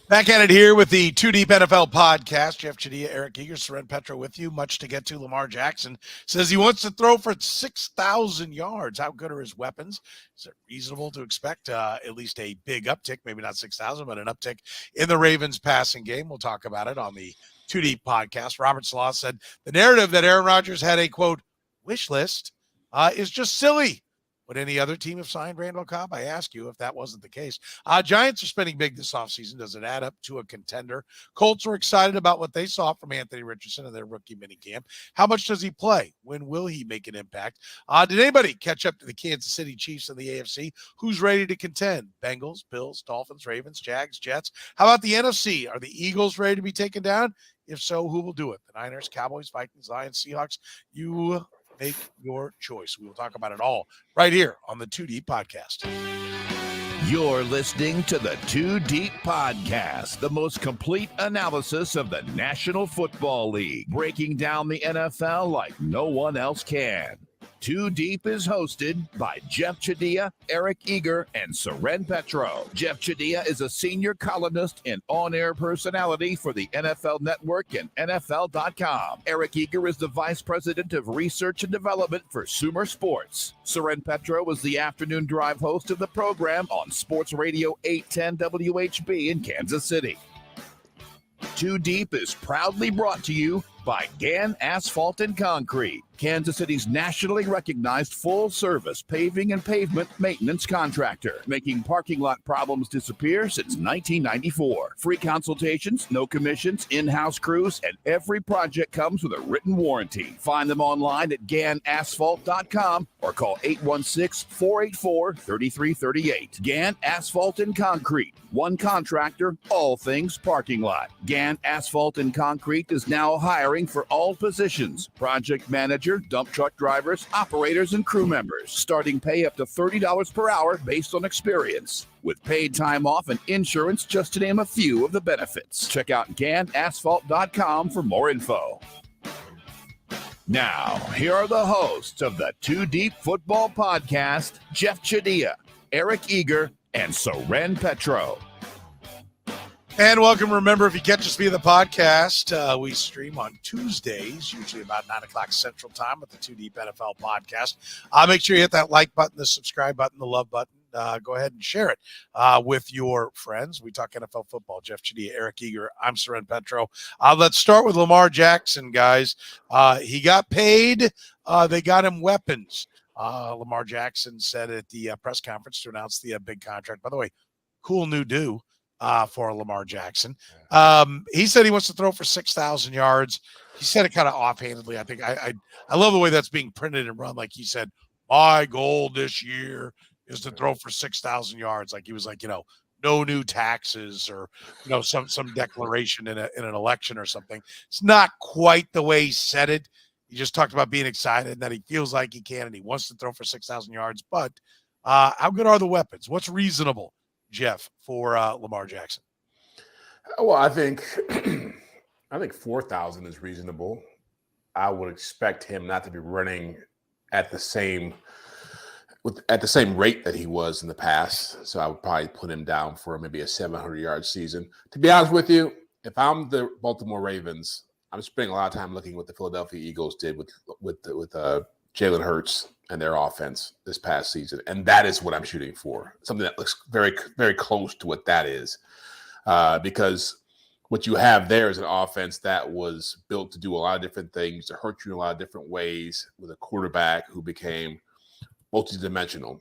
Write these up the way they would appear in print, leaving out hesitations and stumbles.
Back at it here with the Two Deep NFL podcast. Jeff Chadiha, Eric Eager, Soren Petro with you. Much to get to. Lamar Jackson says he wants to throw for 6,000 yards. How good are his weapons? Is it reasonable to expect at least a big uptick, maybe not 6,000, but an uptick in the Ravens passing game? We'll talk about it on the Two Deep podcast. Robert Saleh said the narrative that Aaron Rodgers had a, quote, wish list is just silly. Would any other team have signed Randall Cobb? I ask you if that wasn't the case. Giants are spending big this offseason. Does it add up to a contender? Colts are excited about what they saw from Anthony Richardson in their rookie minicamp. How much does he play? When will he make an impact? Did anybody catch up to the Kansas City Chiefs in the AFC? Who's ready to contend? Bengals, Bills, Dolphins, Ravens, Jags, Jets. How about the NFC? Are the Eagles ready to be taken down? If so, who will do it? The Niners, Cowboys, Vikings, Lions, Seahawks. You make your choice. We will talk about it all right here on the 2 Deep podcast. You're listening to the 2 Deep podcast, the most complete analysis of the National Football League, breaking down the NFL like no one else can. 2 Deep is hosted by Jeff Chadiha, Eric Eager, and Soren Petro. Jeff Chadiha is a senior columnist and on-air personality for the NFL Network and NFL.com. Eric Eager is the vice president of research and development for Sumer Sports. Soren Petro is the afternoon drive host of the program on Sports Radio 810 WHB in Kansas City. 2 Deep is proudly brought to you by Gann Asphalt and Concrete, Kansas City's nationally recognized full-service paving and pavement maintenance contractor, making parking lot problems disappear since 1994. Free consultations, no commissions, in-house crews, and every project comes with a written warranty. Find them online at GannAsphalt.com or call 816-484-3338. Gann Asphalt and Concrete, one contractor, all things parking lot. Gann Asphalt and Concrete is now hiring for all positions: project manager, dump truck drivers, operators, and crew members. Starting pay up to $30 per hour based on experience, with paid time off and insurance, just to name a few of the benefits. Check out GannAsphalt.com for more info. Now, here are the hosts of the 2 Deep Football Podcast, Jeff Chadiha, Eric Eager, and Soren Petro. And welcome. Remember, if you catch us via the podcast, we stream on Tuesdays, usually about 9 o'clock Central Time with the 2 Deep NFL podcast. Make sure you hit that like button, the subscribe button, the love button. Go ahead and share it with your friends. We talk NFL football. Jeff Chadiha, Eric Eager. I'm Soren Petro. Let's start with Lamar Jackson, guys. He got paid. They got him weapons. Lamar Jackson said at the press conference to announce the big contract. By the way, cool new do. For Lamar Jackson. He said he wants to throw for 6,000 yards. He said it kind of offhandedly. I think I love the way that's being printed and run. Like he said, my goal this year is to throw for 6,000 yards. Like he was like, no new taxes or, some declaration in an election or something. It's not quite the way he said it. He just talked about being excited and that he feels like he can and he wants to throw for 6,000 yards. But how good are the weapons? What's reasonable, Jeff, for Lamar Jackson? Well, I think 4,000 is reasonable. I would expect him not to be running at the same rate that he was in the past. So I would probably put him down for maybe a 700-yard season. To be honest with you, if I'm the Baltimore Ravens, I'm spending a lot of time looking at what the Philadelphia Eagles did with Jalen Hurts and their offense this past season. And that is what I'm shooting for. Something that looks very, very close to what that is. Because what you have there is an offense that was built to do a lot of different things, to hurt you in a lot of different ways, with a quarterback who became multidimensional.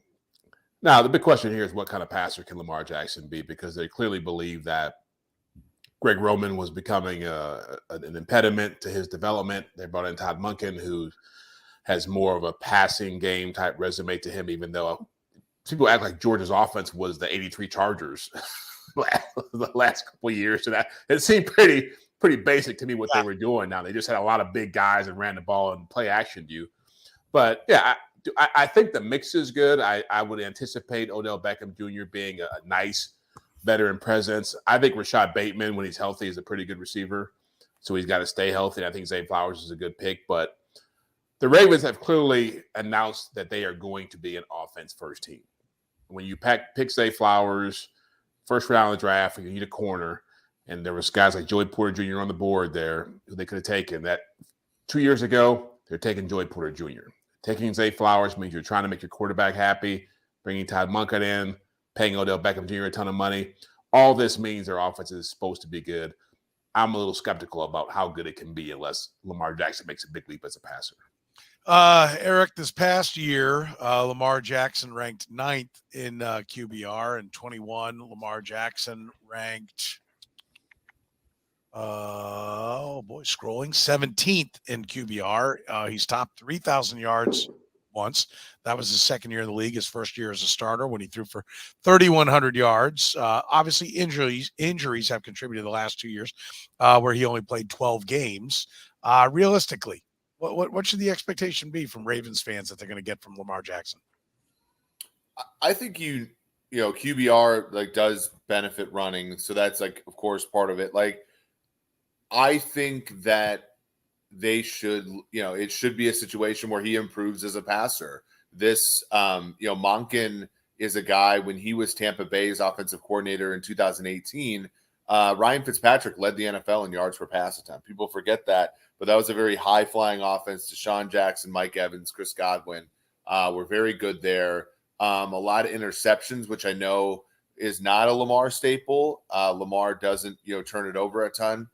Now, the big question here is what kind of passer can Lamar Jackson be? Because they clearly believe that Greg Roman was becoming an impediment to his development. They brought in Todd Monken, who has more of a passing game type resume to him, even though people act like Georgia's offense was the 83 Chargers the last couple of years. So that it seemed pretty basic to me what they were doing. Now they just had a lot of big guys and ran the ball and play action you. But yeah, I think the mix is good. I would anticipate Odell Beckham Jr. being a nice veteran presence. I think Rashad Bateman, when he's healthy, is a pretty good receiver. So he's got to stay healthy. And I think Zay Flowers is a good pick, but the Ravens have clearly announced that they are going to be an offense-first team. When you pick Zay Flowers, first round of the draft, you need a corner. And there was guys like Joey Porter Jr. on the board there who they could have taken. That 2 years ago, they're taking Joey Porter Jr. Taking Zay Flowers means you're trying to make your quarterback happy, bringing Todd Monken in, paying Odell Beckham Jr. a ton of money. All this means their offense is supposed to be good. I'm a little skeptical about how good it can be unless Lamar Jackson makes a big leap as a passer. Eric, this past year, Lamar Jackson ranked 9th in QBR, and 21. Lamar Jackson ranked, scrolling 17th in QBR. He's topped 3,000 yards once. That was his second year in the league, his first year as a starter when he threw for 3,100 yards. Obviously, injuries have contributed the last 2 years where he only played 12 games. Realistically, what should the expectation be from Ravens fans that they're going to get from Lamar Jackson? I think QBR does benefit running, so that's of course part of it. I think that they should, it should be a situation where he improves as a passer. This, Monken is a guy, when he was Tampa Bay's offensive coordinator in 2018, Ryan Fitzpatrick led the NFL in yards per pass attempt. People forget that, but that was a very high-flying offense. Deshaun Jackson, Mike Evans, Chris Godwin were very good there. A lot of interceptions, which I know is not a Lamar staple. Lamar doesn't, turn it over a ton.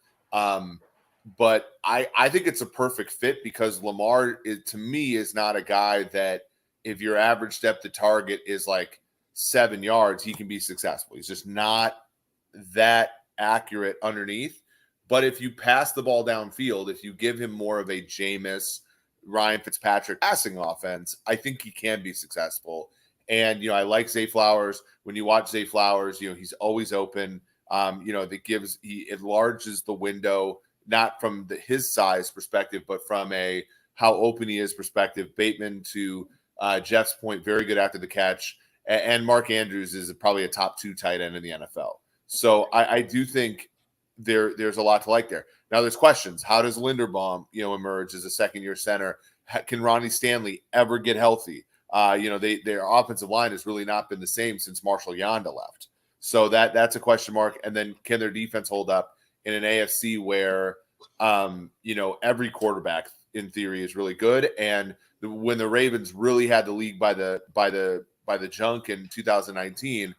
But I think it's a perfect fit because Lamar, to me, is not a guy that if your average depth of target is 7 yards, he can be successful. He's just not that accurate underneath. But if you pass the ball downfield, if you give him more of a Jameis, Ryan Fitzpatrick passing offense, I think he can be successful. And, I like Zay Flowers. When you watch Zay Flowers, he's always open. He enlarges the window, not from his size perspective, but from a how open he is perspective. Bateman, to Jeff's point, very good after the catch. And Mark Andrews is probably a top 2 tight end in the NFL. So I do think there's a lot to like there. Now there's questions. How does Linderbaum, emerge as a second-year center? Can Ronnie Stanley ever get healthy? Their offensive line has really not been the same since Marshall Yanda left. So that's a question mark. And then can their defense hold up in an AFC where, every quarterback in theory is really good. And when the Ravens really had the league by the junk in 2019,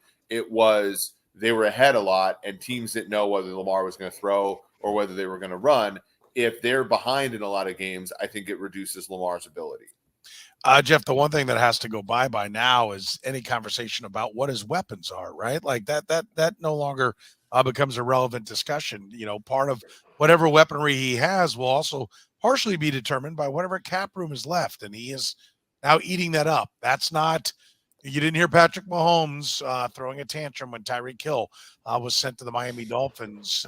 they were ahead a lot and teams didn't know whether Lamar was going to throw or whether they were going to run. If they're behind in a lot of games, I think it reduces Lamar's ability. Jeff, the one thing that has to go by now is any conversation about what his weapons are, right? That no longer becomes a relevant discussion. Part of whatever weaponry he has will also partially be determined by whatever cap room is left. And he is now eating that up. That's not, you didn't hear Patrick Mahomes throwing a tantrum when Tyreek Hill was sent to the Miami Dolphins.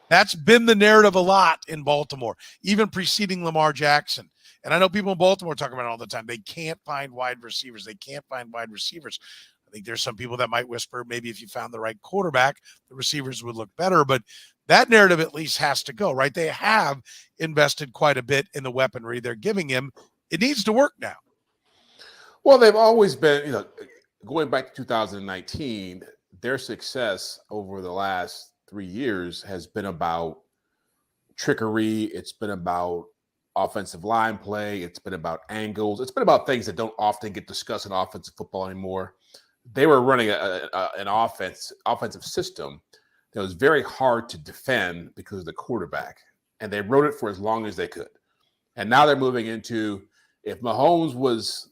That's been the narrative a lot in Baltimore, even preceding Lamar Jackson. And I know people in Baltimore talk about it all the time. They can't find wide receivers. I think there's some people that might whisper, maybe if you found the right quarterback, the receivers would look better. But that narrative at least has to go, right? They have invested quite a bit in the weaponry they're giving him. It needs to work now. Well, they've always been, going back to 2019, their success over the last 3 years has been about trickery. It's been about offensive line play. It's been about angles. It's been about things that don't often get discussed in offensive football anymore. They were running an offensive system that was very hard to defend because of the quarterback, and they wrote it for as long as they could. And now they're moving into, if Mahomes'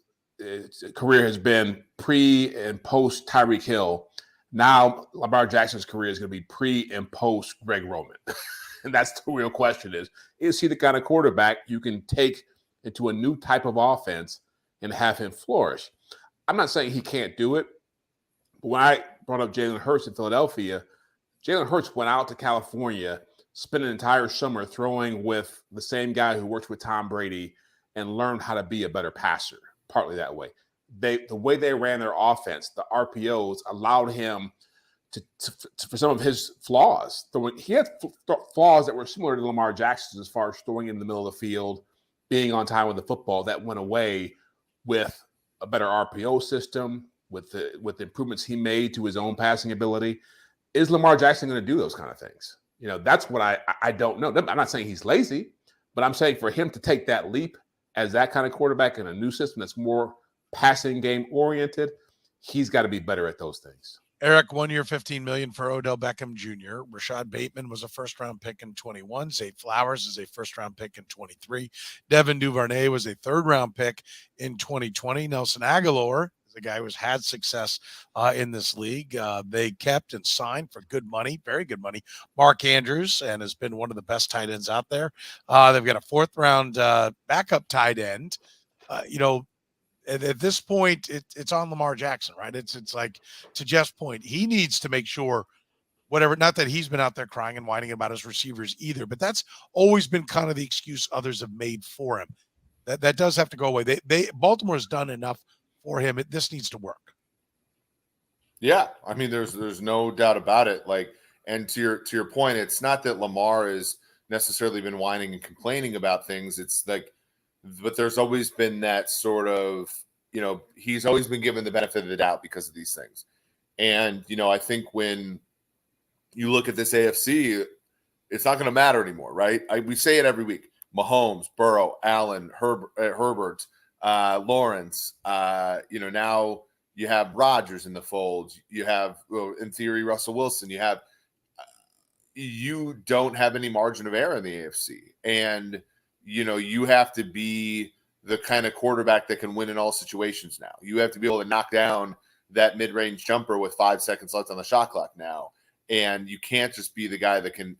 career has been pre and post Tyreek Hill, now Lamar Jackson's career is going to be pre and post Greg Roman. And that's the real question is he the kind of quarterback you can take into a new type of offense and have him flourish? I'm not saying he can't do it. But when I brought up Jalen Hurts in Philadelphia, Jalen Hurts went out to California, spent an entire summer throwing with the same guy who works with Tom Brady and learned how to be a better passer, partly that way. The way they ran their offense, the RPOs, allowed him to for some of his flaws. He had flaws that were similar to Lamar Jackson's as far as throwing in the middle of the field, being on time with the football. That went away with a better RPO system, with the improvements he made to his own passing ability. is Lamar Jackson going to do those kind of things? That's what I don't know. I'm not saying he's lazy, but I'm saying for him to take that leap as that kind of quarterback in a new system that's more passing game oriented, he's got to be better at those things. Eric, 1 year, $15 million for Odell Beckham Jr. Rashad Bateman was a first-round pick in 21. Zay Flowers is a first-round pick in 23. Devin Duvernay was a third-round pick in 2020. Nelson Aguilar is a guy who's had success in this league. They kept and signed for good money, very good money, Mark Andrews, and has been one of the best tight ends out there. They've got a fourth-round backup tight end. At this point, it's on Lamar Jackson, right? It's like, to Jeff's point, he needs to make sure whatever, not that he's been out there crying and whining about his receivers either, but that's always been kind of the excuse others have made for him. That does have to go away. Baltimore's done enough for him. This needs to work. Yeah, I mean, there's no doubt about it. Like, and to your point, it's not that Lamar has necessarily been whining and complaining about things. It's like, but there's always been that sort of, he's always been given the benefit of the doubt because of these things. And, I think when you look at this AFC, it's not going to matter anymore, right? We say it every week. Mahomes, Burrow, Allen, Herbert, Lawrence, now you have Rodgers in the fold. You have, in theory, Russell Wilson. You don't have any margin of error in the AFC. And, you have to be the kind of quarterback that can win in all situations now. You have to be able to knock down that mid-range jumper with 5 seconds left on the shot clock now. And you can't just be the guy that can,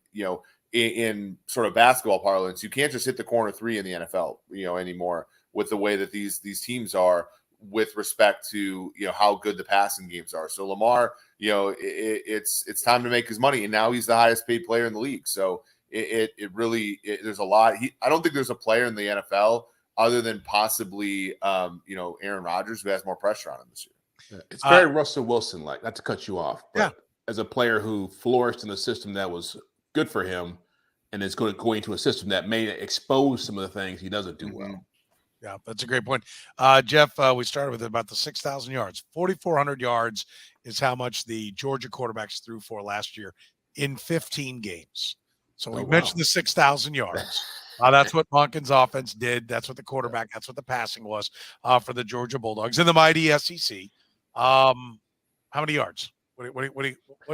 in sort of basketball parlance, you can't just hit the corner three in the NFL, anymore with the way that these teams are with respect to, how good the passing games are. So Lamar, it's time to make his money. And now he's the highest paid player in the league. So it really, there's a lot. I don't think there's a player in the NFL other than possibly, Aaron Rodgers, who has more pressure on him this year. It's very Russell Wilson-like, not to cut you off, but yeah, as a player who flourished in a system that was good for him and is going to a system that may expose some of the things he doesn't do well. Yeah, that's a great point. Jeff, we started with about the 6,000 yards. 4,400 yards is how much the Georgia quarterbacks threw for last year in 15 games. So we mentioned the 6,000 yards. That's what Monken's offense did. That's what the quarterback, that's what the passing was for the Georgia Bulldogs in the mighty SEC. How many yards?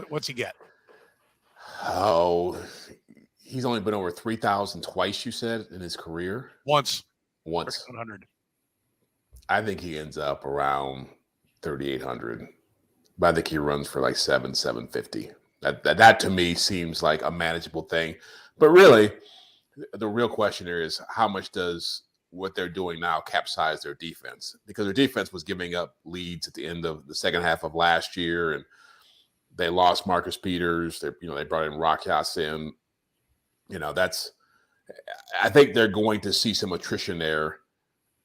What's he get? Oh, he's only been over 3,000 twice, you said, in his career? Once. 100. I think he ends up around 3,800. But I think he runs for like 750. That to me seems like a manageable thing. But really, the real question here is how much does what they're doing now capsize their defense? Because their defense was giving up leads at the end of the second half of last year, and they lost Marcus Peters. They brought in Rock Ya-Sin. I think they're going to see some attrition there,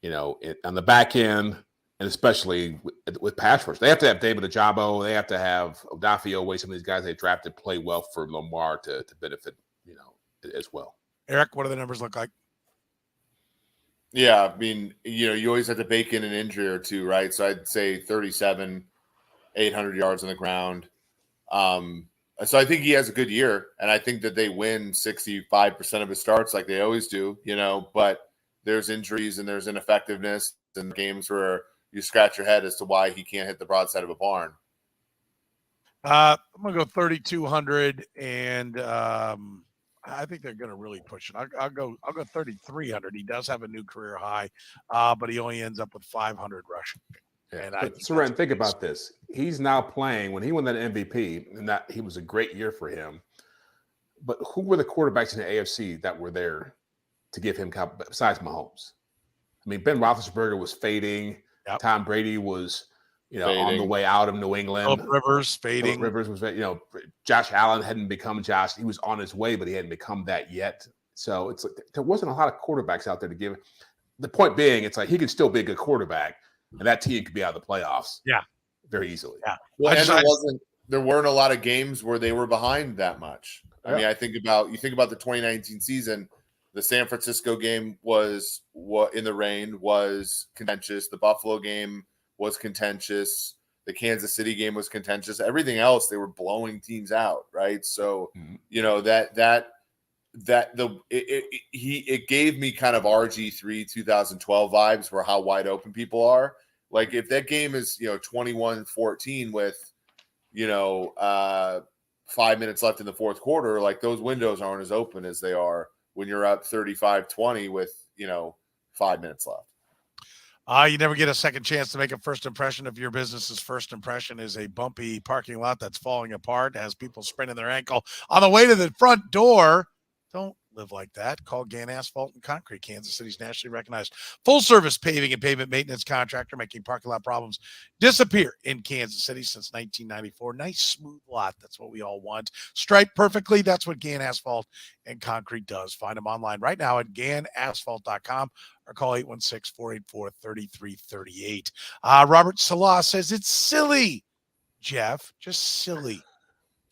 on the back end, and especially with pass rush. They have to have David Ajabo. They have to have Odafe, some of these guys they drafted play well for Lamar to benefit, as well. Eric, what do the numbers look like? Yeah, I mean, you always have to bake in an injury or two, right? So I'd say 37, 800 yards on the ground. So I think he has a good year, and I think that they win 65% of his starts like they always do, but there's injuries and there's ineffectiveness and games where you scratch your head as to why he can't hit the broadside of a barn. I'm going to go 3,200, and I think they're going to really push it. I'll go 3,300. He does have a new career high, but he only ends up with 500 rushing. Yeah. But Soren, think about this. He's now playing when he won that MVP, and that he was a great year for him. But who were the quarterbacks in the AFC that were there to give him besides Mahomes? I mean, Ben Roethlisberger was fading. Yep. Tom Brady was, on the way out of New England. Philip Rivers fading. Philip Rivers was, Josh Allen hadn't become Josh. He was on his way, but he hadn't become that yet. So it's like there wasn't a lot of quarterbacks out there to give. The point being, it's like he could still be a good quarterback, and that team could be out of the playoffs. Yeah, very easily. Yeah. Well, and there weren't a lot of games where they were behind that much. I mean, you think about the 2019 season. The San Francisco game was in the rain was contentious. The Buffalo game was contentious. The Kansas City game was contentious. Everything else, they were blowing teams out, right? So, it gave me kind of RG3 2012 vibes for how wide open people are. Like if that game is 21-14 with 5 minutes left in the fourth quarter, like those windows aren't as open as they are when you're up 35-20 with 5 minutes left. You never get a second chance to make a first impression if your business's first impression is a bumpy parking lot that's falling apart, has people spraining their ankle on the way to the front door. Don't live like that. Call Gann Asphalt and Concrete, Kansas City's nationally recognized full-service paving and pavement maintenance contractor, making parking lot problems disappear in Kansas City since 1994. Nice, smooth lot. That's what we all want. Striped perfectly. That's what Gann Asphalt and Concrete does. Find them online right now at GannAsphalt.com or call 816-484-3338. Robert Saleh says it's silly, Jeff, just silly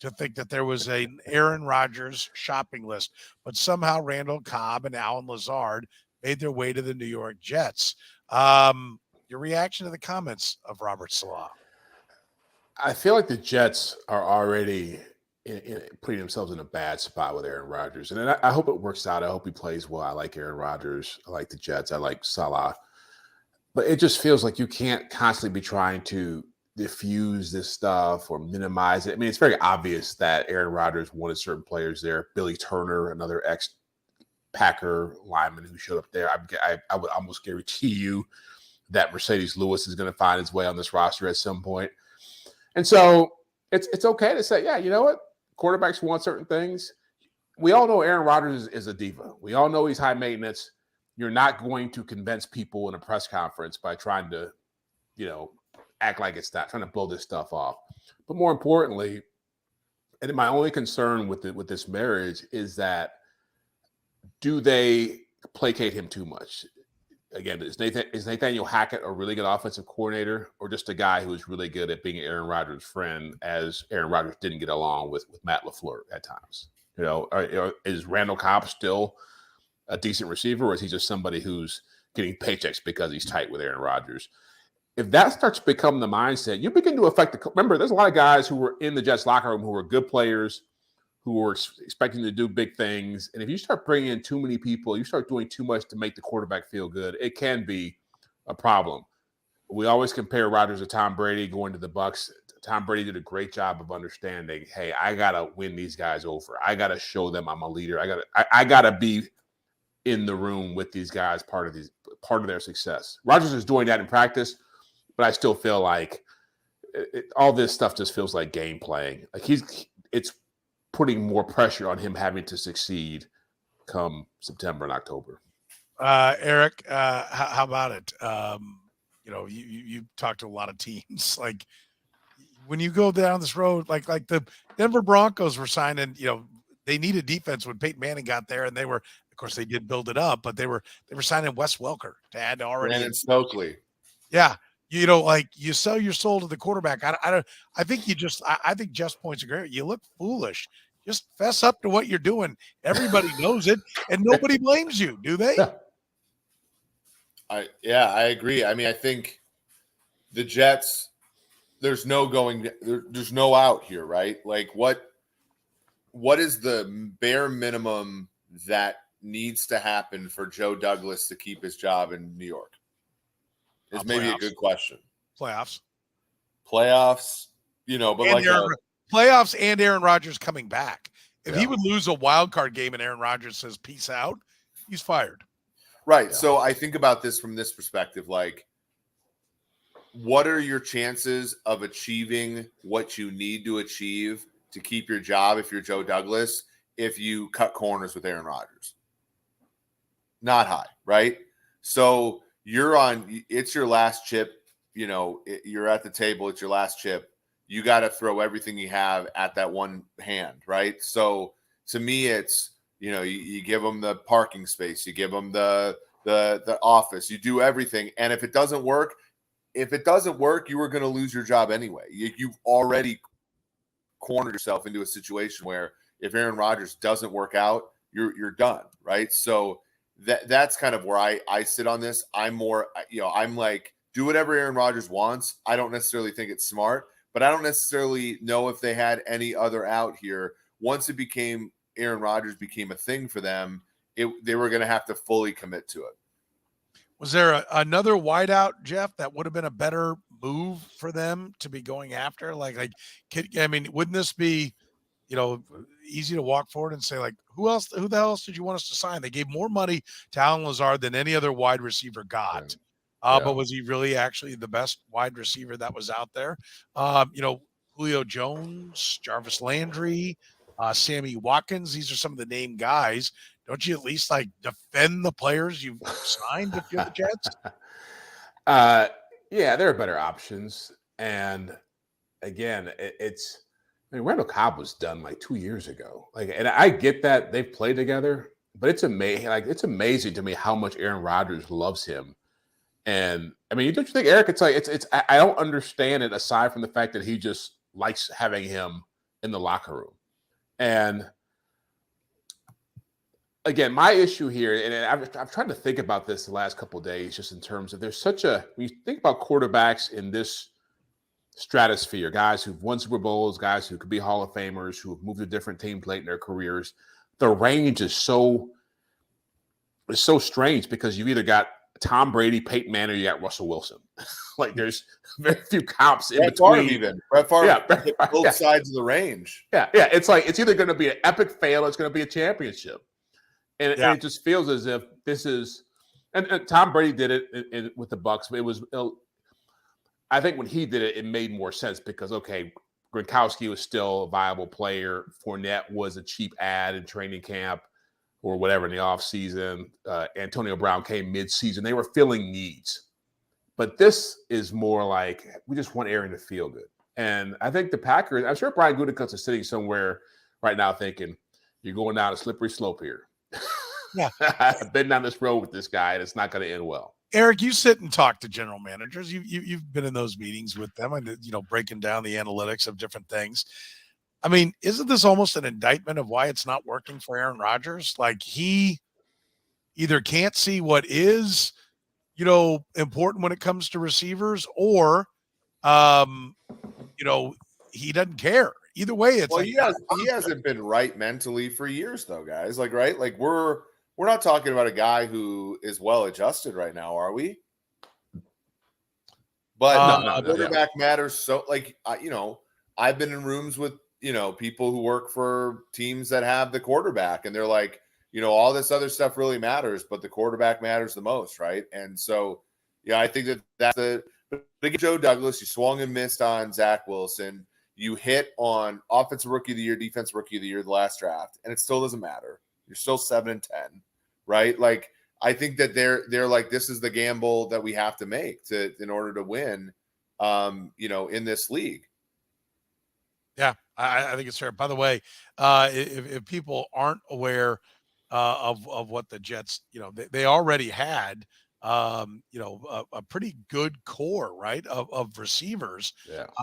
to think that there was an Aaron Rodgers shopping list, but somehow Randall Cobb and Alan Lazard made their way to the New York Jets. Your reaction to the comments of Robert Saleh? I feel like the Jets are already putting themselves in a bad spot with Aaron Rodgers. And I hope it works out. I hope he plays well. I like Aaron Rodgers. I like the Jets. I like Saleh. But it just feels like you can't constantly be trying to diffuse this stuff or minimize it. I mean, it's very obvious that Aaron Rodgers wanted certain players there. Billy Turner, another ex-Packer lineman who showed up there. I would almost guarantee you that Mercedes Lewis is going to find his way on this roster at some point. And so it's okay to say, yeah, you know what? Quarterbacks want certain things. We all know Aaron Rodgers is a diva. We all know he's high maintenance. You're not going to convince people in a press conference by trying to, act like it's not, trying to blow this stuff off. But more importantly, and my only concern with this marriage is that do they placate him too much? Again, is Nathaniel Hackett a really good offensive coordinator or just a guy who is really good at being Aaron Rodgers' friend, as Aaron Rodgers didn't get along with Matt LaFleur at times? Is Randall Cobb still a decent receiver, or is he just somebody who's getting paychecks because he's tight with Aaron Rodgers? If that starts to become the mindset, you begin to affect remember, there's a lot of guys who were in the Jets locker room who were good players, who were expecting to do big things. And if you start bringing in too many people, you start doing too much to make the quarterback feel good, it can be a problem. We always compare Rodgers to Tom Brady going to the Bucs. Tom Brady did a great job of understanding, hey, I got to win these guys over. I got to show them I'm a leader. I got to be in the room with these guys, part of their success. Rodgers is doing that in practice, but I still feel like all this stuff just feels like game playing. Like it's putting more pressure on him having to succeed come September and October. Eric, how about it? You talked to a lot of teams. Like when you go down this road, like the Denver Broncos were signing, they needed defense when Peyton Manning got there, and of course, they did build it up, but they were signing Wes Welker to add to already. Brandon Stokely. Yeah. You sell your soul to the quarterback. I think Jeff's points are great. You look foolish. Just fess up to what you're doing. Everybody knows it, and nobody blames you, do they? I agree. I mean, I think the Jets, there's no out here, right? Like what is the bare minimum that needs to happen for Joe Douglas to keep his job in New York? Is maybe playoffs. A good question. Playoffs, but and like playoffs and Aaron Rodgers coming back. If he would lose a wild card game and Aaron Rodgers says peace out, he's fired. Right. Yeah. So I think about this from this perspective, like what are your chances of achieving what you need to achieve to keep your job if you're Joe Douglas, if you cut corners with Aaron Rodgers? Not high, right? So it's your last chip, you're at the table, it's your last chip. You got to throw everything you have at that one hand, right? So to me, it's, you give them the parking space, you give them the office, you do everything. And if it doesn't work, you were going to lose your job anyway. You've already cornered yourself into a situation where if Aaron Rodgers doesn't work out, you're done, right? So that's kind of where I sit on this. I'm more, I'm like do whatever Aaron Rodgers wants. I don't necessarily think it's smart, but I don't necessarily know if they had any other out here. Once Aaron Rodgers became a thing for them, they were going to have to fully commit to it. Was there another wideout, Jeff, that would have been a better move for them to be going after? Wouldn't this be, easy to walk forward and say, like, who the hell else did you want us to sign? They gave more money to Allen Lazard than any other wide receiver got. But was he really actually the best wide receiver that was out there? Julio Jones, Jarvis Landry, Sammy Watkins, these are some of the named guys. Don't you at least defend the players you've signed if you're the Jets? Yeah, there are better options. And again, Randall Cobb was done 2 years ago. And I get that they've played together, but it's amazing. It's amazing to me how much Aaron Rodgers loves him. And don't you think, Eric? I don't understand it aside from the fact that he just likes having him in the locker room. And again, my issue here, and I've tried to think about this the last couple of days, just in terms of when you think about quarterbacks in this stratosphere, guys who've won Super Bowls, guys who could be Hall of Famers, who have moved to different teams late in their careers, the range is so strange because you've either got Tom Brady, Peyton Manning, or you got Russell Wilson. There's very few comps in between. Brett Favre both sides of the range. Yeah. It's either going to be an epic fail or it's going to be a championship. And it just feels as if this is, and Tom Brady did it with the Bucks. But I think when he did it, it made more sense because Gronkowski was still a viable player. Fournette was a cheap ad in training camp or whatever in the offseason. Antonio Brown came mid-season. They were filling needs. But this is more like we just want Aaron to feel good. And I think the Packers, I'm sure Brian Gutekunst is sitting somewhere right now thinking, you're going down a slippery slope here. Yeah. I've been down this road with this guy, and it's not going to end well. Eric, you sit and talk to general managers. You've been in those meetings with them and, breaking down the analytics of different things. Isn't this almost an indictment of why it's not working for Aaron Rodgers? He either can't see what is, important when it comes to receivers or, he doesn't care. Either way, it's he hasn't been right mentally for years, though, guys. Right? We're not talking about a guy who is well adjusted right now, are we? But quarterback matters. So, I've been in rooms with people who work for teams that have the quarterback, and they're like, all this other stuff really matters, but the quarterback matters the most, right? And so, I think that's the Joe Douglas. You swung and missed on Zach Wilson. You hit on offensive rookie of the year, defensive rookie of the year, the last draft, and it still doesn't matter. You're still 7-10, right? I think that they're like, this is the gamble that we have to make in order to win, in this league. Yeah, I think it's fair. By the way, if people aren't aware of what the Jets, they already had, a pretty good core, right, of receivers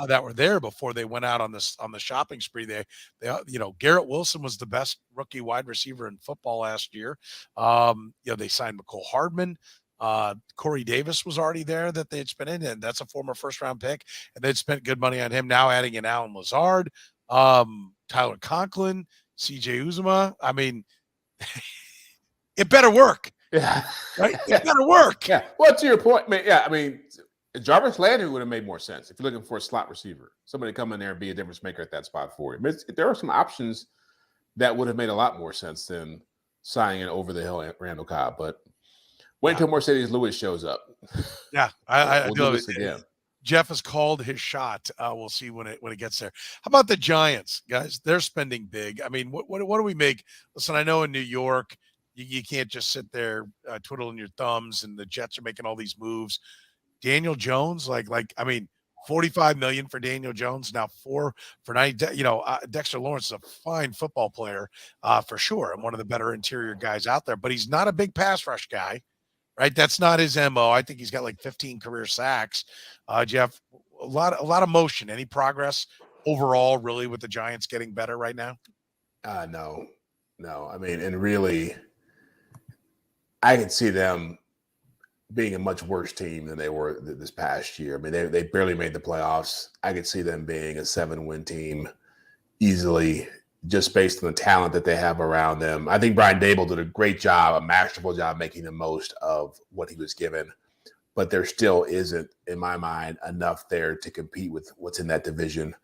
that were there before they went out on the shopping spree. They Garrett Wilson was the best rookie wide receiver in football last year. They signed McCole Hardman. Corey Davis was already there that they had spent in, and that's a former first-round pick, and they'd spent good money on him. Now adding in Allen Lazard, Tyler Conklin, CJ Uzomah. It better work. Yeah. Right? It better work. Yeah. Well, to your point, man, Jarvis Landry would have made more sense if you're looking for a slot receiver. Somebody come in there and be a difference maker at that spot for you. There are some options that would have made a lot more sense than signing an over-the-hill Randall Cobb. But wait until Mercedes Lewis shows up. Yeah, we'll do this again. Jeff has called his shot. We'll see when it gets there. How about the Giants, guys? They're spending big. What do we make? Listen, I know in New York, you can't just sit there twiddling your thumbs, and the Jets are making all these moves. Daniel Jones, $45 million for Daniel Jones, now $4 for 90. Dexter Lawrence is a fine football player for sure, and one of the better interior guys out there. But he's not a big pass rush guy, right? That's not his MO. I think he's got 15 career sacks. Jeff, a lot of motion. Any progress overall, really, with the Giants getting better right now? No. And really, I can see them being a much worse team than they were this past year. I mean, they barely made the playoffs. I could see them being a 7-win team easily, just based on the talent that they have around them. I think Brian Dable did a great job, a masterful job making the most of what he was given. But there still isn't, in my mind, enough there to compete with what's in that division.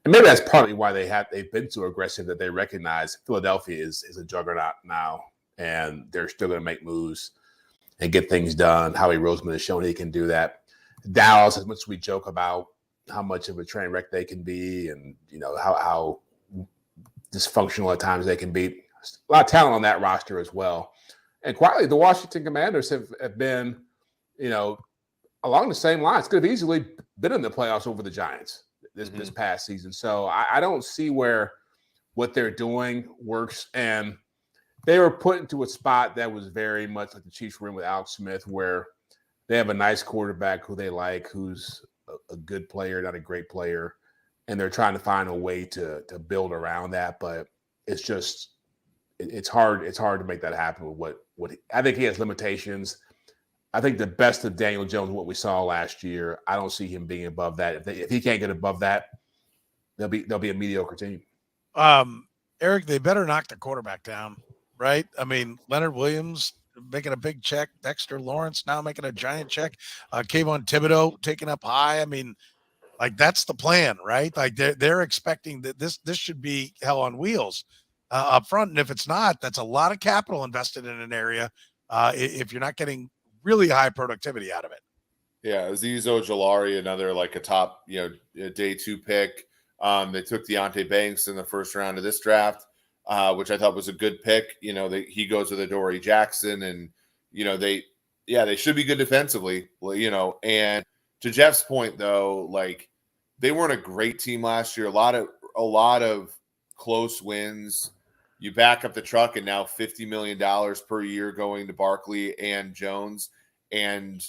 And maybe that's partly why they've been so aggressive, that they recognize Philadelphia is a juggernaut now, and they're still going to make moves and get things done. Howie Roseman has shown he can do that. Dallas, as much as we joke about how much of a train wreck they can be, and how dysfunctional at times they can be, a lot of talent on that roster as well. And quietly, the Washington Commanders have been, along the same lines. Could have easily been in the playoffs over the Giants this past season. So I don't see where what they're doing works. And they were put into a spot that was very much like the Chiefs were in with Alex Smith, where they have a nice quarterback who they like, who's a good player, not a great player, and they're trying to find a way to build around that. But it's just it's hard to make that happen with what I think he has limitations. I think the best of Daniel Jones, what we saw last year, I don't see him being above that. If he can't get above that, they'll be a mediocre team. Eric, they better knock the quarterback down. Right? I mean, Leonard Williams making a big check, Dexter Lawrence now making a giant check, Kayvon Thibodeau taking up high. I mean, like, that's the plan, right? Like, they're expecting that this should be hell on wheels up front, and if it's not, that's a lot of capital invested in an area if you're not getting really high productivity out of it. Yeah, Azeez Ojulari, another like a top day 2 pick. They took Deonte Banks in the first round of this draft. Which I thought was a good pick. He goes with Adoree Jackson, and they should be good defensively. And to Jeff's point, though, like, they weren't a great team last year. A lot of close wins. You back up the truck, and now $50 million per year going to Barkley and Jones, and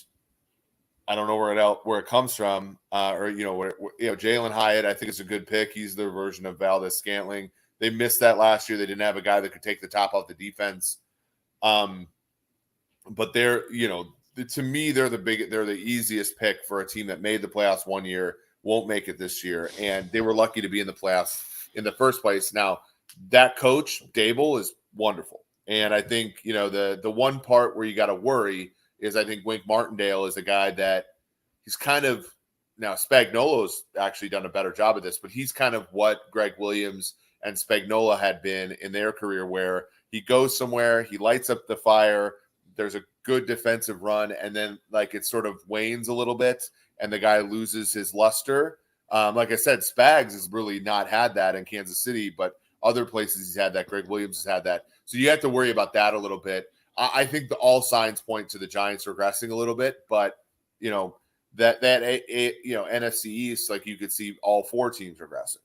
I don't know where it comes from. Jalen Hyatt, I think, is a good pick. He's their version of Valdez-Scantling. They missed that last year. They didn't have a guy that could take the top off the defense. But they're, to me, they're the easiest pick for a team that made the playoffs one year, won't make it this year. And they were lucky to be in the playoffs in the first place. Now, that coach, Dable, is wonderful. And I think, the one part where you got to worry is, I think Wink Martindale is a guy that he's kind of, now Spagnuolo's actually done a better job of this, but he's kind of what Greg Williams and Spagnuolo had been in their career, where he goes somewhere, he lights up the fire, there's a good defensive run, and then like it sort of wanes a little bit, and the guy loses his luster. Like I said, Spags has really not had that in Kansas City, but other places he's had that. Greg Williams has had that. So you have to worry about that a little bit. I think all signs point to the Giants regressing a little bit, but that NFC East, like, you could see all 4 teams regressing.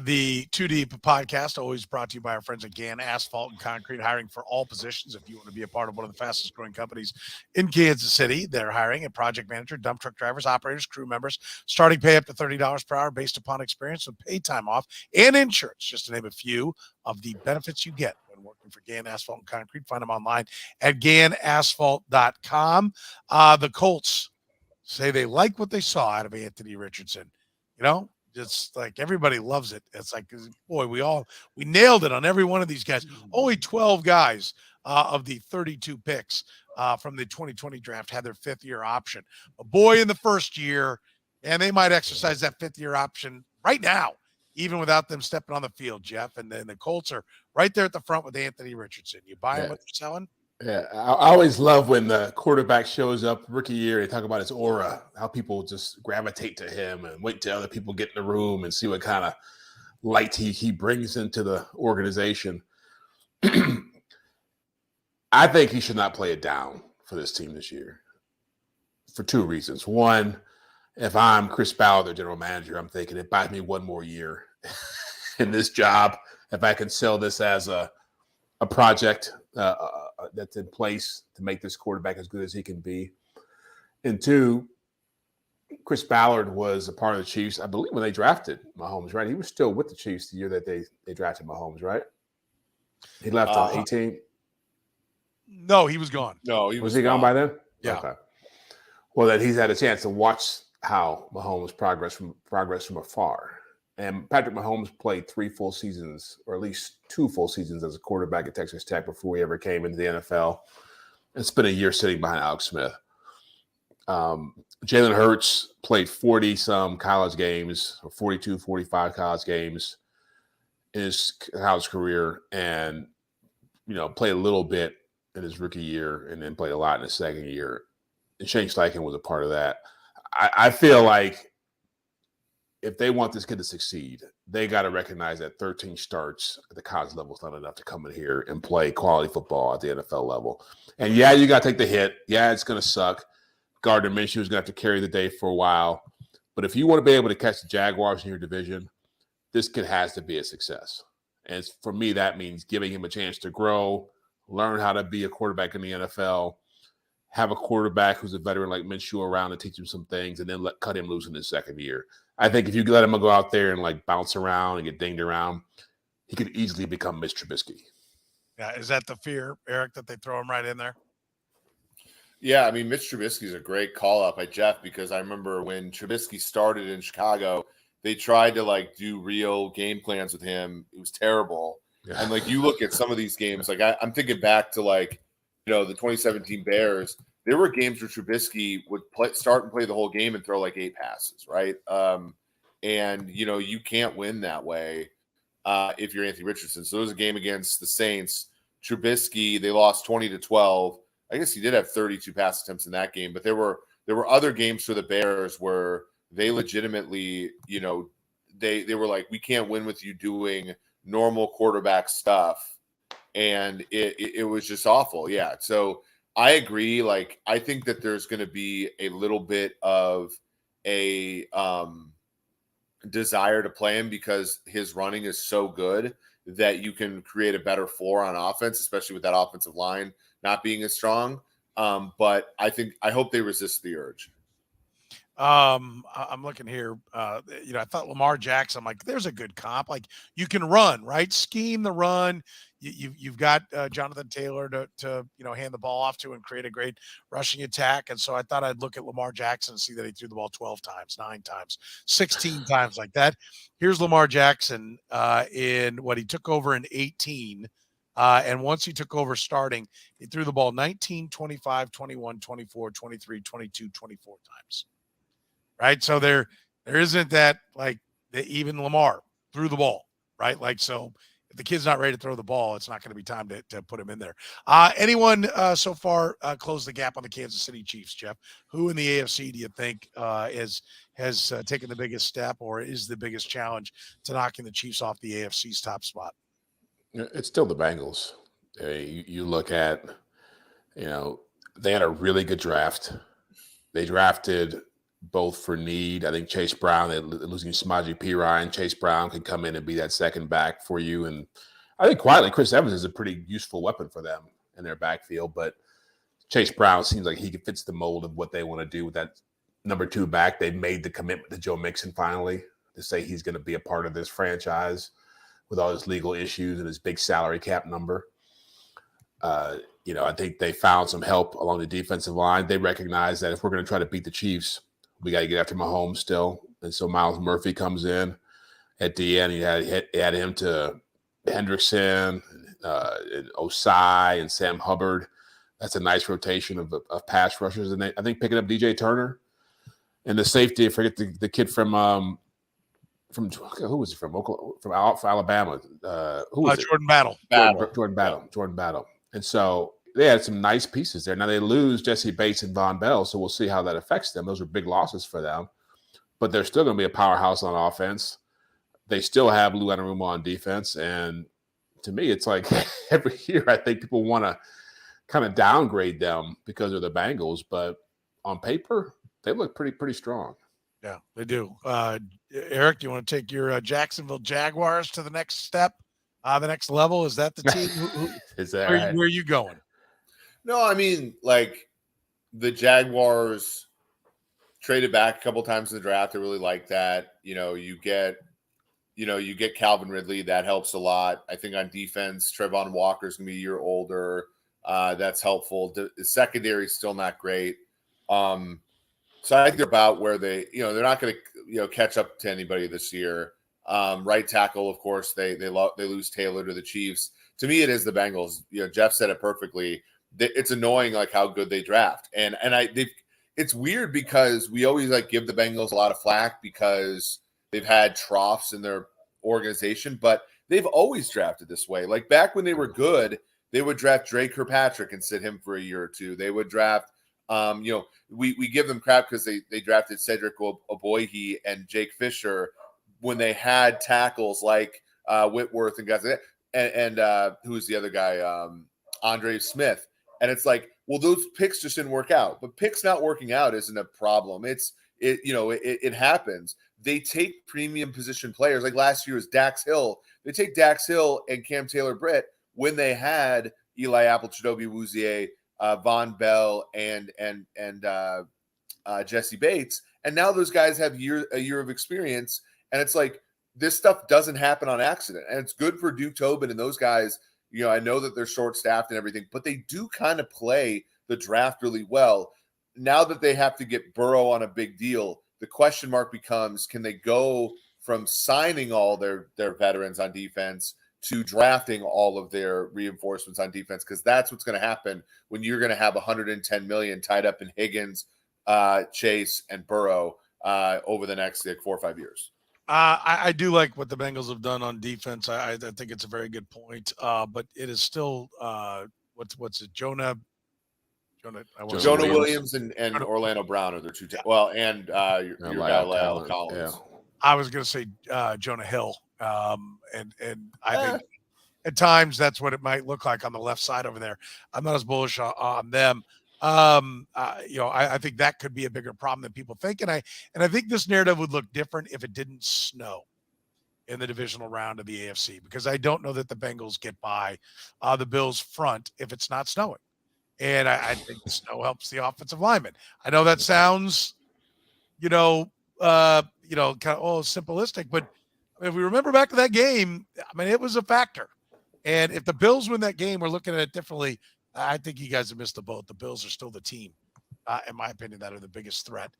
The Too Deep podcast, always brought to you by our friends at Gann Asphalt and Concrete, hiring for all positions. If you want to be a part of one of the fastest growing companies in Kansas City, they're hiring a project manager, dump truck drivers, operators, crew members, starting pay up to $30 per hour based upon experience with paid time off and insurance, just to name a few of the benefits you get when working for Gann Asphalt and Concrete. Find them online at GannAsphalt.com. The Colts say they like what they saw out of Anthony Richardson. It's like everybody loves it. It's like, boy, we nailed it on every one of these guys. Only 12 guys of the 32 picks from the 2020 draft had their 5th-year option. A boy in the first year, and they might exercise that 5th-year option right now, even without them stepping on the field, Jeff. And then the Colts are right there at the front with Anthony Richardson. You buy him what you're selling? Yeah, I always love when the quarterback shows up rookie year. They talk about his aura, how people just gravitate to him and wait till other people get in the room and see what kind of light he brings into the organization. I think he should not play it down for this team this year for 2 reasons. One, if I'm Chris Ballard, their general manager, I'm thinking it buys me 1 more year in this job. If I can sell this as a project that's in place to make this quarterback as good as he can be. And 2, Chris Ballard was a part of the Chiefs, I believe, when they drafted Mahomes, right? He was still with the Chiefs the year that they drafted Mahomes, right? He left on 18. No, he was gone. No, was he gone by then? Yeah. Okay. Well, that he's had a chance to watch how Mahomes progress from afar. And Patrick Mahomes played 3 full seasons, or at least 2 full seasons as a quarterback at Texas Tech before he ever came into the NFL. And spent a year sitting behind Alex Smith. Jalen Hurts played 40-some college games, or 42, 45 college games in his college career, and played a little bit in his rookie year, and then played a lot in his second year. And Shane Steichen was a part of that. I feel like if they want this kid to succeed, they got to recognize that 13 starts at the college level is not enough to come in here and play quality football at the NFL level. And yeah, you got to take the hit. Yeah, it's going to suck. Gardner Minshew is going to have to carry the day for a while. But if you want to be able to catch the Jaguars in your division, this kid has to be a success. And for me, that means giving him a chance to grow, learn how to be a quarterback in the NFL, have a quarterback who's a veteran like Minshew around to teach him some things, and then cut him loose in his second year. I think if you let him go out there and bounce around and get dinged around, he could easily become Mitch Trubisky. Yeah, is that the fear, Eric, that they throw him right in there? Yeah, I mean, Mitch Trubisky is a great call out by Jeff, because I remember when Trubisky started in Chicago, they tried to do real game plans with him. It was terrible. Yeah. And you look at some of these games, I'm thinking back to the 2017 Bears. There were games where Trubisky would start and play the whole game and throw 8 passes, right? And you can't win that way if you're Anthony Richardson. So there was a game against the Saints. Trubisky, they lost 20-12. I guess he did have 32 pass attempts in that game, but there were other games for the Bears where they legitimately, they were like, we can't win with you doing normal quarterback stuff. And it was just awful. Yeah. So I agree. I think that there's going to be a little bit of a desire to play him because his running is so good that you can create a better floor on offense, especially with that offensive line not being as strong. But I hope they resist the urge. I'm looking here. I thought Lamar Jackson, there's a good comp. You can run, right? Scheme the run. You've got Jonathan Taylor to hand the ball off to and create a great rushing attack. And so I thought I'd look at Lamar Jackson and see that he threw the ball 12 times, 9 times, 16 times like that. Here's Lamar Jackson in what he took over in 18. And once he took over starting, he threw the ball 19, 25, 21, 24, 23, 22, 24 times. Right. So there isn't that even Lamar threw the ball. Right. So if the kid's not ready to throw the ball, it's not going to be time to put him in there. Anyone so far close the gap on the Kansas City Chiefs, Jeff? Who in the AFC do you think has taken the biggest step or is the biggest challenge to knocking the Chiefs off the AFC's top spot? It's still the Bengals. You look at, they had a really good draft. They drafted both for need. I think Chase Brown, they're losing Samaje Perine. Chase Brown can come in and be that second back for you. And I think quietly, Chris Evans is a pretty useful weapon for them in their backfield. But Chase Brown seems like he fits the mold of what they want to do with that number 2 back. They made the commitment to Joe Mixon finally to say he's going to be a part of this franchise with all his legal issues and his big salary cap number. I think they found some help along the defensive line. They recognize that if we're going to try to beat the Chiefs, we got to get after Mahomes still. And so Miles Murphy comes in at the end. He add him to Hendrickson, and Osai, and Sam Hubbard. That's a nice rotation of pass rushers. And I think picking up DJ Turner and the safety, I forget the kid from who was he from? Oklahoma, from Alabama. Who was it? Jordan Battle. Jordan Battle. And so they had some nice pieces there. Now they lose Jesse Bates and Von Bell, so we'll see how that affects them. Those are big losses for them, but they're still going to be a powerhouse on offense. They still have Lou Anarumo on defense, and to me, it's every year I think people want to kind of downgrade them because of the Bengals, but on paper they look pretty strong. Yeah, they do. Eric, you want to take your Jacksonville Jaguars to the next step, the next level? Is that the team? Is that where are you going? No, I mean, the Jaguars traded back a couple times in the draft. I really like that. You get Calvin Ridley. That helps a lot. I think on defense, Trevon Walker's going to be a year older. That's helpful. The secondary is still not great. So I think they're about where they're not going to, catch up to anybody this year. Right tackle, of course, they lose Taylor to the Chiefs. To me, it is the Bengals. Jeff said it perfectly. It's annoying, like how good they draft, and it's weird because we always give the Bengals a lot of flack because they've had troughs in their organization, but they've always drafted this way. Like back when they were good, they would draft Drake Kirkpatrick and sit him for a year or two. They would draft. We give them crap because they drafted Cedric Oboihi and Jake Fisher when they had tackles like Whitworth and guys like that, and who's the other guy, Andre Smith. And it's like, well, those picks just didn't work out. But picks not working out isn't a problem. It happens. They take premium position players. Like last year was Dax Hill. They take Dax Hill and Cam Taylor-Britt when they had Eli Apple, Chidobe Awuzie, Von Bell, and Jesse Bates. And now those guys have a year of experience. And it's like, this stuff doesn't happen on accident. And it's good for Duke Tobin and those guys. I know that they're short-staffed and everything, but they do kind of play the draft really well. Now that they have to get Burrow on a big deal, the question mark becomes, can they go from signing all their veterans on defense to drafting all of their reinforcements on defense? Because that's what's going to happen when you're going to have $110 million tied up in Higgins, Chase, and Burrow over the next 4 or 5 years. I do like what the Bengals have done on defense. I think it's a very good point. But it is still what's it? Jonah Williams and Orlando Brown are their two. And your guy Lyle Collins. Yeah. I was going to say Jonah Hill. And I think at times that's what it might look like on the left side over there. I'm not as bullish on them. I think that could be a bigger problem than people think. And I think this narrative would look different if it didn't snow in the divisional round of the AFC, because I don't know that the Bengals get by the Bills front if it's not snowing. And I think the snow helps the offensive lineman. I know that sounds, kind of simplistic, but if we remember back to that game, it was a factor. And if the Bills win that game, we're looking at it differently. I think you guys have missed the boat. The Bills are still the team, in my opinion, that are the biggest threat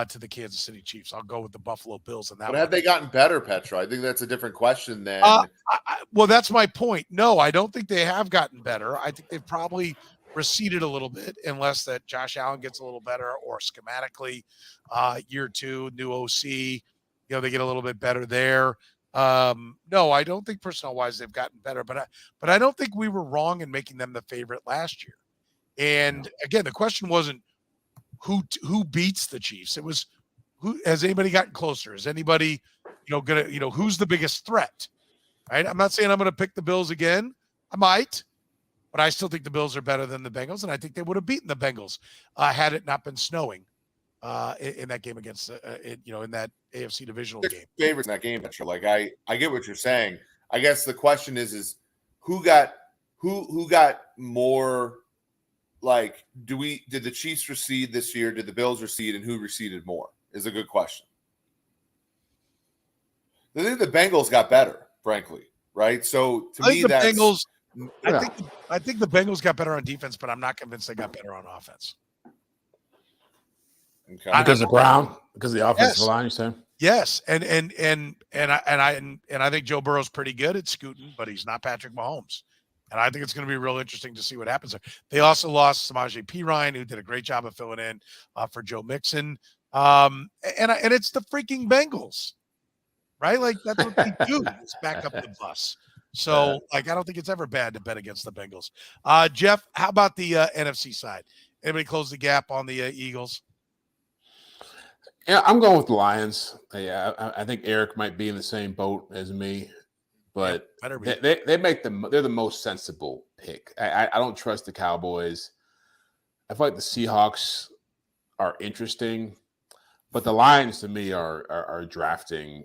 to the Kansas City Chiefs. I'll go with the Buffalo Bills. But have they gotten better, Petro? I think that's a different question than. Well, that's my point. No, I don't think they have gotten better. I think they've probably receded a little bit, unless that Josh Allen gets a little better, or schematically, year two, new OC, they get a little bit better there. No, I don't think personnel wise they've gotten better, but I don't think we were wrong in making them the favorite last year. And again, the question wasn't who beats the Chiefs. It was who has anybody gotten closer? Is anybody, who's the biggest threat? Right? I'm not saying I'm going to pick the Bills again. I might, but I still think the Bills are better than the Bengals, and I think they would have beaten the Bengals had it not been snowing in that game against in that AFC divisional game. Favorites in that game, Petro. Like I get what you're saying. I guess the question is who got more. Like, did the Chiefs recede this year? Did the Bills recede, and who receded more? Is a good question. I think the Bengals got better, frankly. Right. So to me, that's Bengals. Yeah. I think the Bengals got better on defense, but I'm not convinced they got better on offense. Okay. Because of Brown, because of the offensive line, you say? Yes, and I think Joe Burrow's pretty good at scooting, but he's not Patrick Mahomes. And I think it's going to be real interesting to see what happens there. They also lost Samaje Perine, who did a great job of filling in for Joe Mixon. And it's the freaking Bengals, right? Like, that's what they do, is back up the bus. So, I don't think it's ever bad to bet against the Bengals. Jeff, how about the NFC side? Anybody close the gap on the Eagles? Yeah, I'm going with the Lions. Yeah, I think Eric might be in the same boat as me, but they're the most sensible pick. I don't trust the Cowboys. I feel like the Seahawks are interesting, but the Lions to me are drafting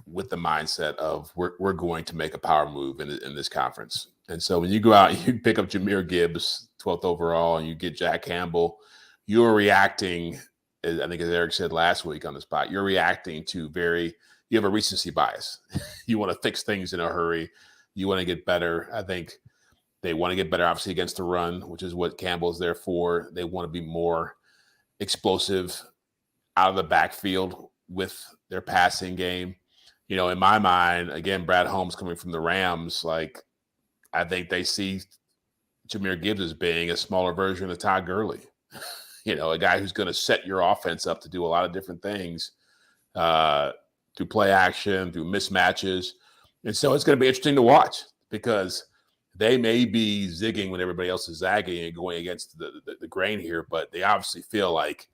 with the mindset of we're going to make a power move in this conference. And so when you go out and you pick up Jahmyr Gibbs, 12th overall, and you get Jack Campbell, you're reacting. I think as Eric said last week on the spot, you're reacting to you have a recency bias. You want to fix things in a hurry. You want to get better. I think They want to get better, obviously, against the run, which is what Campbell's there for. They want to be more explosive out of the backfield with their passing game. You know, in my mind, again, Brad Holmes coming from the Rams, like, I think they see Jahmyr Gibbs as being a smaller version of Todd Gurley. You know, a guy who's going to set your offense up to do a lot of different things through play action, through mismatches. And so it's going to be interesting to watch because they may be zigging when everybody else is zagging and going against the grain here, but they obviously feel like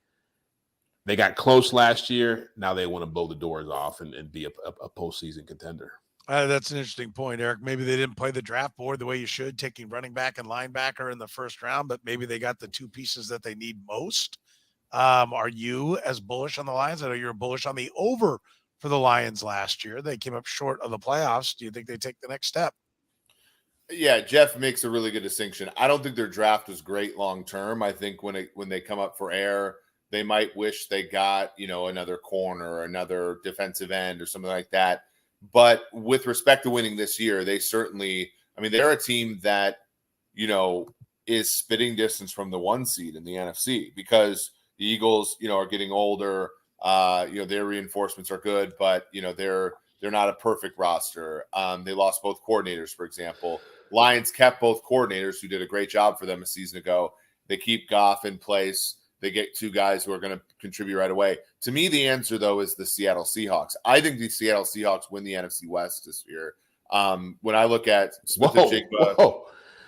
they got close last year. Now they want to blow the doors off and be a postseason contender. That's an interesting point, Eric. Maybe they didn't play the draft board the way you should, taking running back and linebacker in the first round, but maybe they got the two pieces that they need most. Are you as bullish on the Lions? I know you're bullish on the over for the Lions last year. They came up short of the playoffs. Do you think they take the next step? Yeah, Jeff makes a really good distinction. I don't think their draft was great long term. I think when they come up for air, they might wish they got, another corner or another defensive end or something like that. But with respect to winning this year, they certainly, they're a team that, is spitting distance from the 1 seed in the NFC because the Eagles, are getting older. Their reinforcements are good, but, they're not a perfect roster. They lost both coordinators, for example. Lions kept both coordinators who did a great job for them a season ago. They keep Goff in place. They get two guys who are going to contribute right away. To me, the answer, though, is the Seattle Seahawks. I think the Seattle Seahawks win the NFC West this year. When I look at Smith-Njigba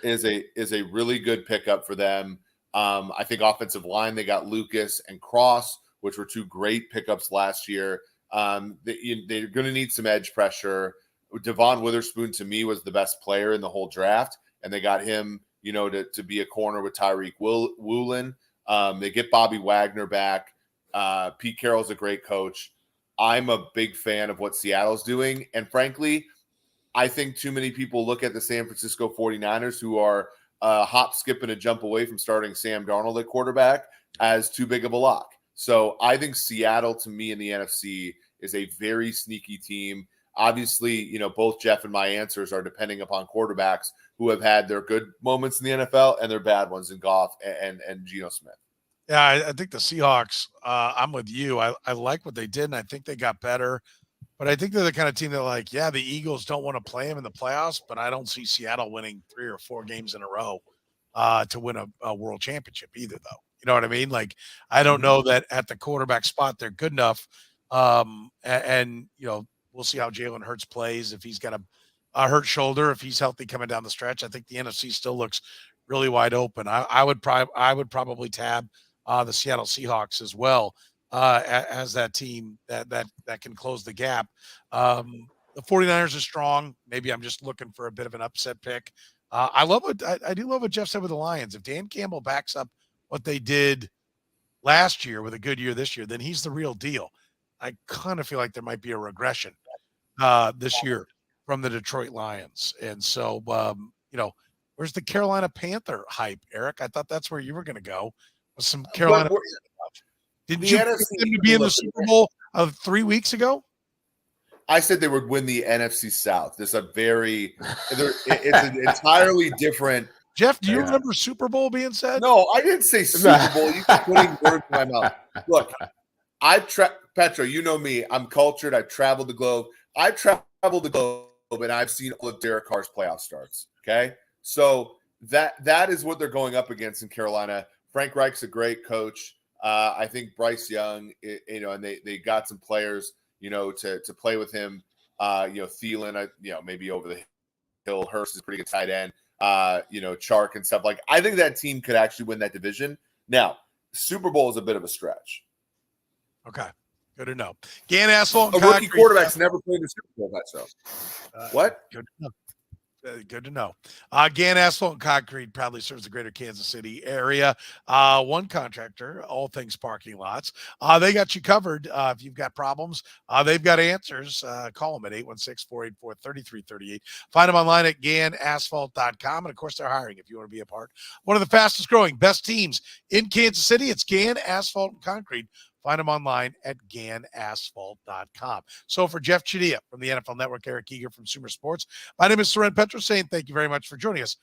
is a really good pickup for them. I think offensive line, they got Lucas and Cross, which were two great pickups last year. They're going to need some edge pressure. Devon Witherspoon, to me, was the best player in the whole draft, and they got him, to be a corner with Tyreek Woolen. They get Bobby Wagner back. Pete Carroll's a great coach. I'm a big fan of what Seattle's doing. And frankly, I think too many people look at the San Francisco 49ers, who are hop, skip, and a jump away from starting Sam Darnold at quarterback, as too big of a lock. So I think Seattle, to me, in the NFC is a very sneaky team. Obviously, both Jeff and my answers are depending upon quarterbacks who have had their good moments in the NFL and their bad ones in Goff and Geno Smith. Yeah, I think the Seahawks, I'm with you. I like what they did, and I think they got better. But I think they're the kind of team that, the Eagles don't want to play them in the playoffs, but I don't see Seattle winning 3 or 4 games in a row to win a world championship either, though. You know what I mean? I don't know that at the quarterback spot they're good enough. We'll see how Jalen Hurts plays. If he's got a hurt shoulder, if he's healthy coming down the stretch, I think the NFC still looks really wide open. I would probably tab the Seattle Seahawks as well as that team that can close the gap. The 49ers are strong. Maybe I'm just looking for a bit of an upset pick. I do love what Jeff said with the Lions. If Dan Campbell backs up what they did last year with a good year this year, then he's the real deal. I kind of feel like there might be a regression this year from the Detroit Lions. And so, where's the Carolina Panther hype, Eric? I thought that's where you were going to go with some Carolina. Didn't you pick them to be in the Super Bowl of 3 weeks ago? I said they would win the NFC South. It's an entirely different. Jeff, do you remember Super Bowl being said? No, I didn't say Super Bowl. You keep putting words in my mouth. Look, Petro, you know me. I'm cultured. I've traveled the globe. I've traveled the globe, and I've seen all of Derek Carr's playoff starts. Okay, so that is what they're going up against in Carolina. Frank Reich's a great coach. I think Bryce Young, and they got some players, to play with him. Thielen, maybe over the hill. Hurst is a pretty good tight end. Chark and stuff I think that team could actually win that division. Now, Super Bowl is a bit of a stretch. Okay, good to know. Gan Asphalt. A rookie quarterback's never played in the Super Bowl. That's so. What? Good to know. Good to know. Gan Asphalt and Concrete proudly serves the greater Kansas City area. One contractor, all things parking lots. They got you covered. If you've got problems, they've got answers. Call them at 816-484-3338. Find them online at ganasphalt.com. And, of course, they're hiring if you want to be a part. One of the fastest growing, best teams in Kansas City. It's Gan Asphalt and Concrete. Find them online at ganasphalt.com. So for Jeff Chadiha from the NFL Network, Eric Eager from Sumer Sports, my name is Soren Petro saying thank you very much for joining us